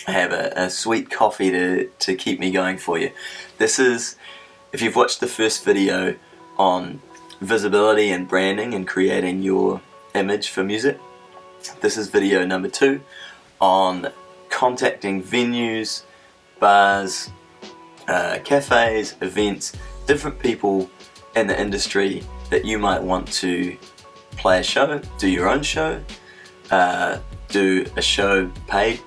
I have a sweet coffee to keep me going for you. This is, if you've watched the first video on visibility and branding and creating your image for music, this is video number 2 on contacting venues, bars, cafes, events, different people in the industry that you might want to play a show, do your own show, do a show paid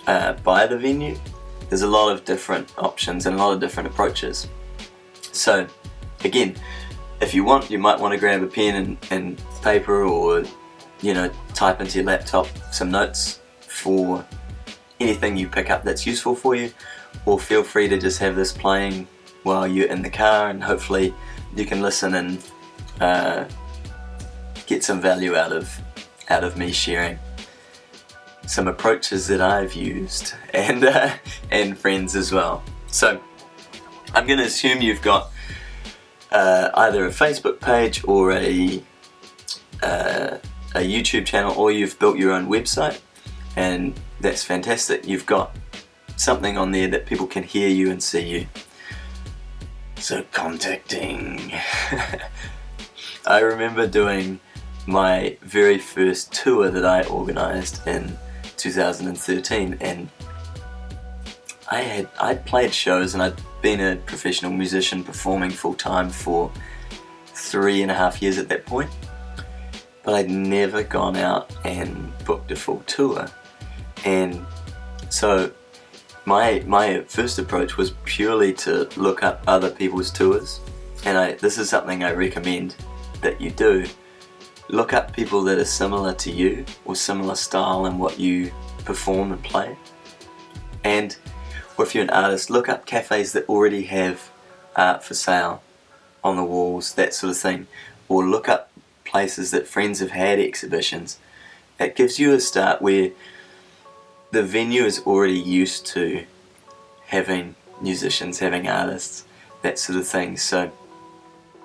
by the venue. There's a lot of different options and a lot of different approaches. So again, if you want, you might want to grab a pen and paper, or type into your laptop some notes for anything you pick up that's useful for you, or feel free to just have this playing while you're in the car, and hopefully you can listen and get some value out of me sharing some approaches that I've used, and friends as well. So I'm going to assume you've got either a Facebook page or a YouTube channel, or you've built your own website, and that's fantastic. You've got something on there that people can hear you and see you. So contacting. I remember doing my very first tour that I organised in 2013, and I'd played shows and I'd been a professional musician performing full time for 3.5 years at that point, but I'd never gone out and booked a full tour. And so my first approach was purely to look up other people's tours, and this is something I recommend that you do. Look up people that are similar to you or similar style in what you perform and play. And or if you're an artist, look up cafes that already have art for sale on the walls, that sort of thing. Or look up places that friends have had exhibitions. It gives you a start where the venue is already used to having musicians, having artists, that sort of thing. So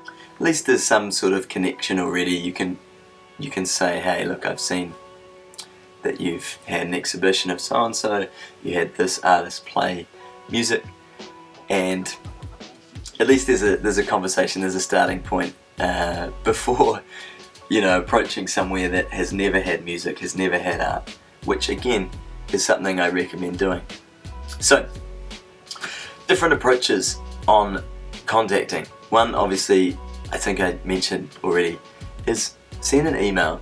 at least there's some sort of connection already. You can say, hey, look, I've seen that you've had an exhibition of so-and-so, you had this artist play music, and at least there's a conversation, there's a starting point before approaching somewhere that has never had music, has never had art, which again is something I recommend doing. So, different approaches on contacting. One, obviously, I think I mentioned already, is send an email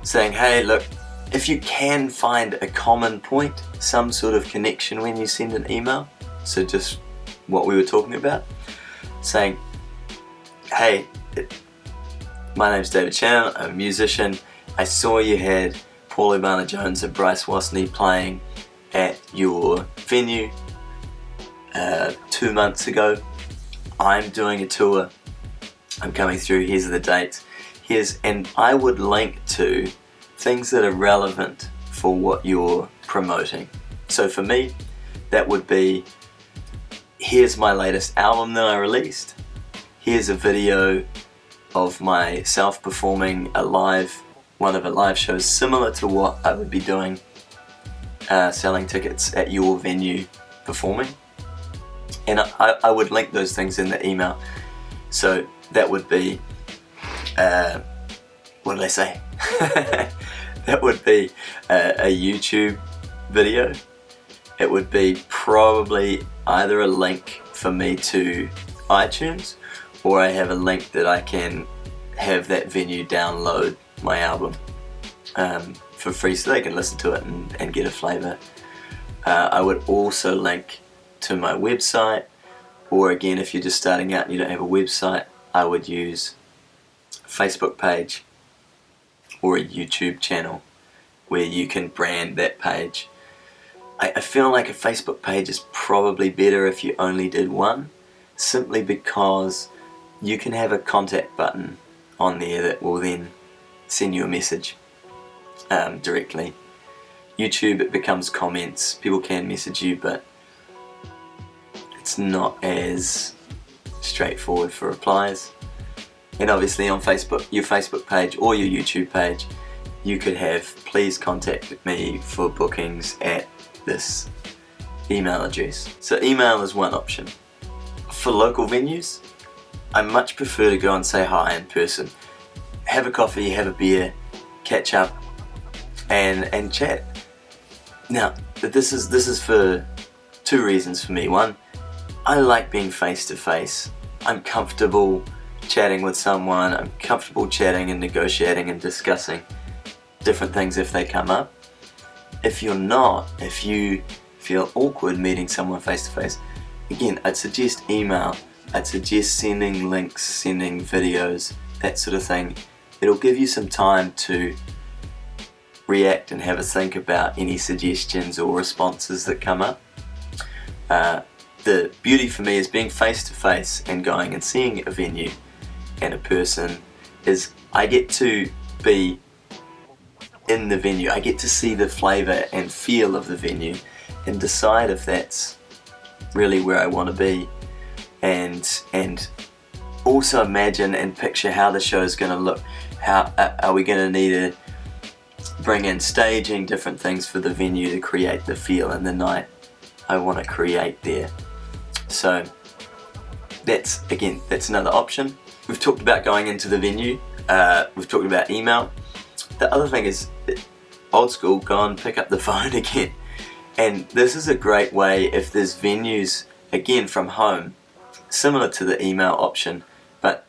saying, hey, look, if you can find a common point, some sort of connection when you send an email, so just what we were talking about, saying, hey, my name's David Shannon, I'm a musician, I saw you had Paul Urbana-Jones and Bryce Wasney playing at your venue 2 months ago. I'm doing a tour, I'm coming through, here's the dates, and I would link to things that are relevant for what you're promoting. So for me, that would be, here's my latest album that I released, here's a video of myself performing one of the live shows similar to what I would be doing, selling tickets at your venue performing, and I would link those things in the email. So that would be, what did I say? That would be a YouTube video. It would be probably either a link for me to iTunes, or I have a link that I can have that venue download my album for free so they can listen to it and get a flavour. I would also link to my website, or again, if you're just starting out and you don't have a website, I would use a Facebook page or a YouTube channel where you can brand that page. I feel like a Facebook page is probably better if you only did one, simply because you can have a contact button on there that will then send you a message directly. YouTube, it becomes comments, people can message you, but it's not as straightforward for replies. And obviously on Facebook, your Facebook page or your YouTube page, you could have please contact me for bookings at this email address. So email is one option. For local venues, I much prefer to go and say hi in person. Have a coffee, have a beer, catch up and chat. Now, this is for two reasons for me. One, I like being face to face. I'm comfortable chatting with someone, I'm comfortable chatting and negotiating and discussing different things if they come up. If you're not, if you feel awkward meeting someone face to face, again, I'd suggest email. I'd suggest sending links, sending videos, that sort of thing. It'll give you some time to react and have a think about any suggestions or responses that come up. The beauty for me is being face to face and going and seeing a venue and a person is I get to be in the venue. I get to see the flavour and feel of the venue and decide if that's really where I want to be, and also imagine and picture how the show is going to look. How are we going to need to bring in staging, different things for the venue to create the feel and the night I want to create there. So that's another option. We've talked about going into the venue, we've talked about email. The other thing is old school, go and pick up the phone again. And this is a great way if there's venues, again from home, similar to the email option, but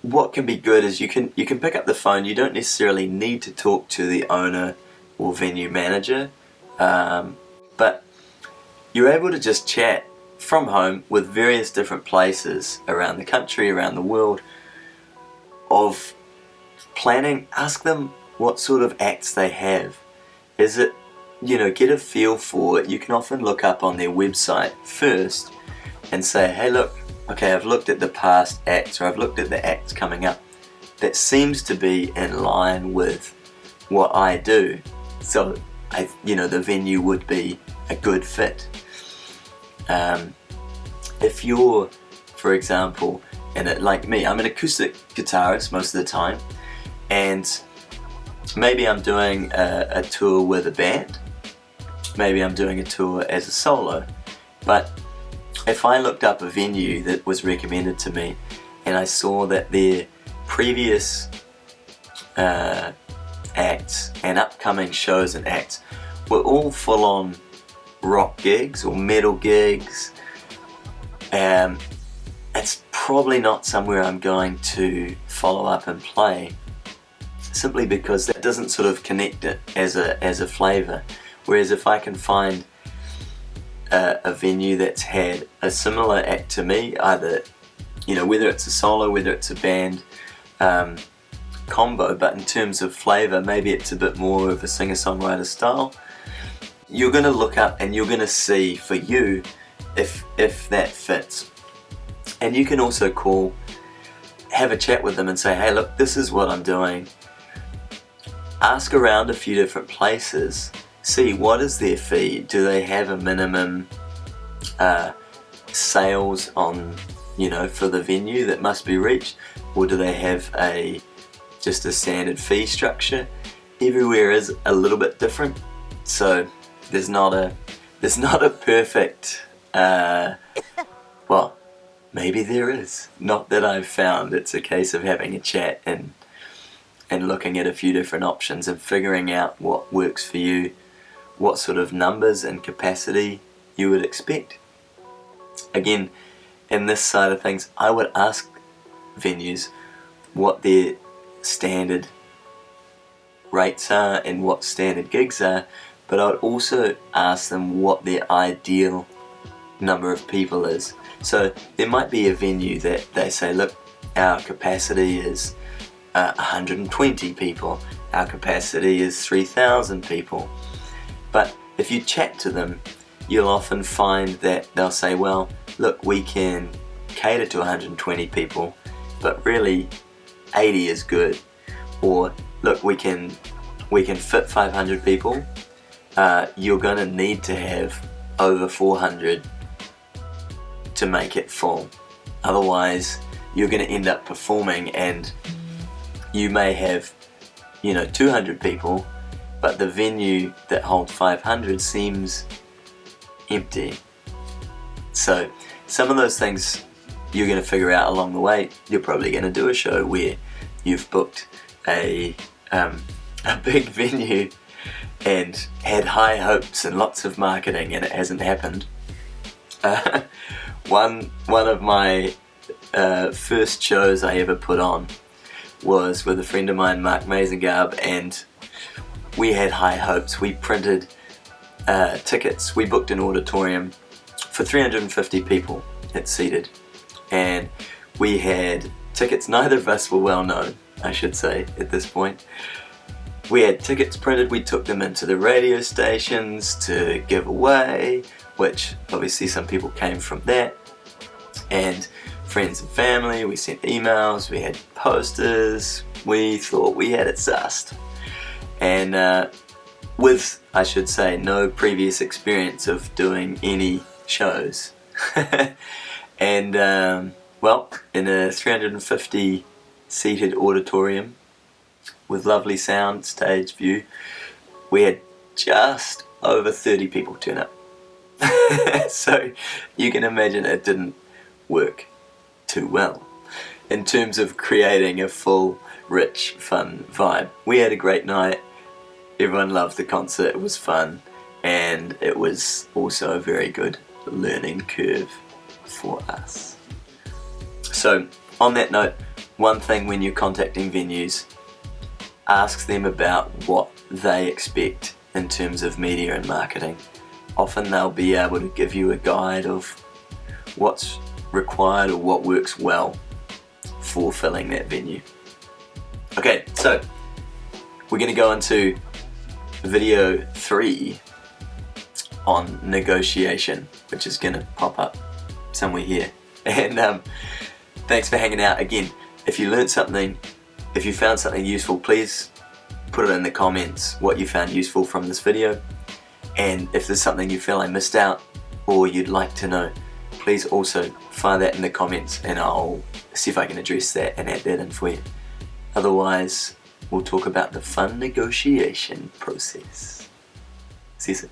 what can be good is you can pick up the phone. You don't necessarily need to talk to the owner or venue manager, but you're able to just chat from home with various different places around the country, around the world, of planning. Ask them what sort of acts they have. Is it, get a feel for it. You can often look up on their website first and say, hey look, okay, I've looked at the past acts, or I've looked at the acts coming up. That seems to be in line with what I do. So, the venue would be a good fit. If you're, for example, like me, I'm an acoustic guitarist most of the time, and maybe I'm doing a tour with a band, maybe I'm doing a tour as a solo, but if I looked up a venue that was recommended to me and I saw that their previous acts and upcoming shows and acts were all full-on rock gigs or metal gigs, it's probably not somewhere I'm going to follow up and play, simply because that doesn't sort of connect it as a flavour. Whereas if I can find a venue that's had a similar act to me, either whether it's a solo, whether it's a band combo, but in terms of flavour, maybe it's a bit more of a singer-songwriter style, you're going to look up and you're going to see for you if that fits. And you can also call, have a chat with them and say, hey look, this is what I'm doing. Ask around a few different places, see what is their fee. Do they have a minimum sales on, for the venue that must be reached, or do they have just a standard fee structure? Everywhere is a little bit different, so there's not a perfect well, maybe there is, not that I've found. It's a case of having a chat and looking at a few different options and figuring out what works for you, what sort of numbers and capacity you would expect. Again, in this side of things, I would ask venues what their standard rates are and what standard gigs are, but I would also ask them what their ideal number of people is. So there might be a venue that they say, look, our capacity is 120 people, our capacity is 3,000 people. But if you chat to them, you'll often find that they'll say, well, look, we can cater to 120 people, but really 80 is good. Or look, we can fit 500 people, you're going to need to have over 400 to make it full. Otherwise, you're going to end up performing and you may have 200 people, but the venue that holds 500 seems empty. So some of those things you're going to figure out along the way. You're probably going to do a show where you've booked a big venue and had high hopes and lots of marketing, and it hasn't happened. One of my first shows I ever put on was with a friend of mine, Mark Mazengab, and we had high hopes. We printed tickets. We booked an auditorium for 350 people at seated, and we had tickets. Neither of us were well known, I should say, at this point. We had tickets printed. We took them into the radio stations to give away, which obviously some people came from that, and friends and family. We sent emails, we had posters. We thought we had it sussed, and with, I should say, no previous experience of doing any shows. And well, in a 350 seated auditorium with lovely sound, stage view, we had just over 30 people turn up. So you can imagine it didn't work too well in terms of creating a full, rich, fun vibe. We had a great night. Everyone loved the concert. It was fun, and it was also a very good learning curve for us. So on that note, one thing when you're contacting venues, ask them about what they expect in terms of media and marketing. Often they'll be able to give you a guide of what's required or what works well for filling that venue. Okay, so we're going to go into video 3 on negotiation, which is going to pop up somewhere here. And thanks for hanging out. Again, if you learned something, if you found something useful, please put it in the comments what you found useful from this video. And if there's something you feel I missed out or you'd like to know, please also fire that in the comments, and I'll see if I can address that and add that in for you. Otherwise, we'll talk about the fun negotiation process. See you soon.